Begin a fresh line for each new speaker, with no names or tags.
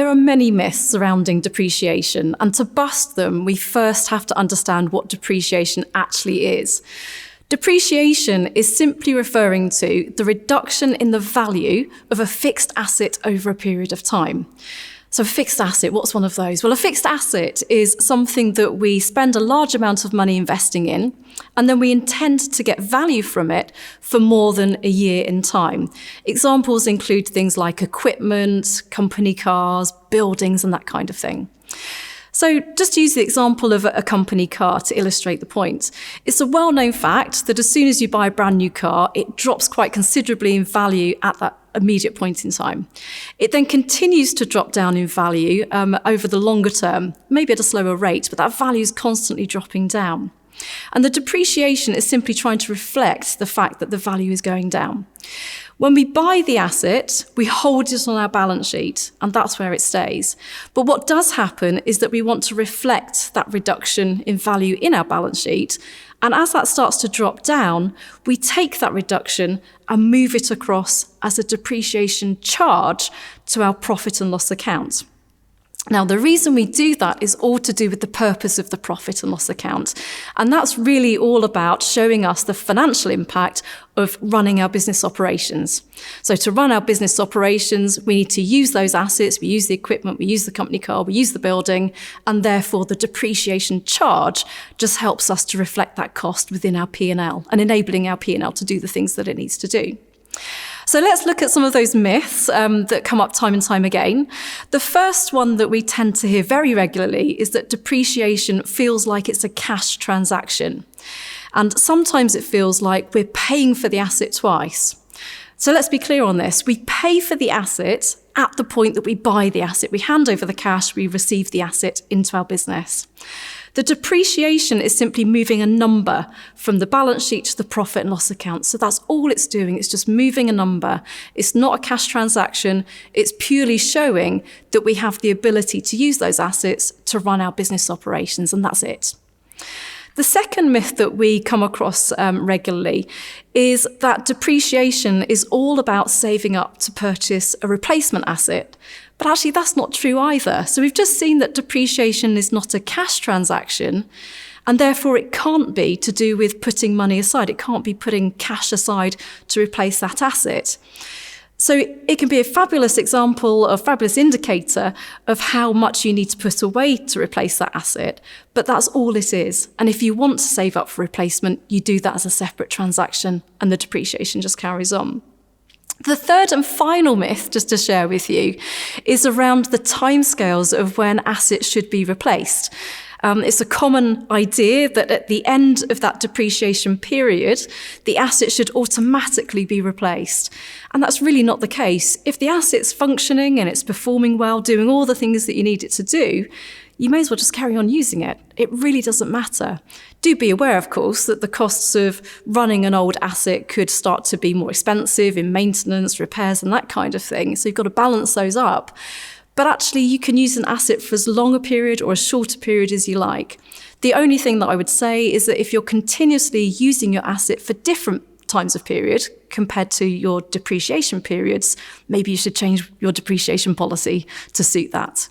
there are many myths surrounding depreciation, and to bust them, we first have to understand what depreciation actually is. Depreciation is simply referring to the reduction in the value of a fixed asset over a period of time. So a fixed asset, what's one of those? Well, a fixed asset is something that we spend a large amount of money investing in, and then we intend to get value from it for more than a year in time. Examples include things like equipment, company cars, buildings, and that kind of thing. So just to use the example of a company car to illustrate the point, it's a well-known fact that as soon as you buy a brand new car, it drops quite considerably in value at that immediate point in time. It then continues to drop down in value over the longer term, maybe at a slower rate, but that value is constantly dropping down. And the depreciation is simply trying to reflect the fact that the value is going down. When we buy the asset, we hold it on our balance sheet, and that's where it stays. But what does happen is that we want to reflect that reduction in value in our balance sheet, and as that starts to drop down, we take that reduction and move it across as a depreciation charge to our profit and loss account. Now, the reason we do that is all to do with the purpose of the profit and loss account. And that's really all about showing us the financial impact of running our business operations. So to run our business operations, we need to use those assets, we use the equipment, we use the company car, we use the building, and therefore the depreciation charge just helps us to reflect that cost within our P&L and enabling our P&L to do the things that it needs to do. So let's look at some of those myths that come up time and time again. The first one that we tend to hear very regularly is that depreciation feels like it's a cash transaction. And sometimes it feels like we're paying for the asset twice. So let's be clear on this. We pay for the asset at the point that we buy the asset. We hand over the cash, we receive the asset into our business. The depreciation is simply moving a number from the balance sheet to the profit and loss account. So that's all it's doing. It's just moving a number. It's not a cash transaction. It's purely showing that we have the ability to use those assets to run our business operations, and that's it. The second myth that we come across regularly is that depreciation is all about saving up to purchase a replacement asset. But actually, that's not true either. So we've just seen that depreciation is not a cash transaction, and therefore it can't be to do with putting money aside. It can't be putting cash aside to replace that asset. So it can be a fabulous example, a fabulous indicator of how much you need to put away to replace that asset, but that's all it is. And if you want to save up for replacement, you do that as a separate transaction, and the depreciation just carries on. The third and final myth, just to share with you, is around the timescales of when assets should be replaced. It's a common idea that at the end of that depreciation period, the asset should automatically be replaced. And that's really not the case. If the asset's functioning and it's performing well, doing all the things that you need it to do, you may as well just carry on using it. It really doesn't matter. Do be aware, of course, that the costs of running an old asset could start to be more expensive in maintenance, repairs, and that kind of thing. So you've got to balance those up. But actually, you can use an asset for as long a period or as short a period as you like. The only thing that I would say is that if you're continuously using your asset for different times of period compared to your depreciation periods, maybe you should change your depreciation policy to suit that.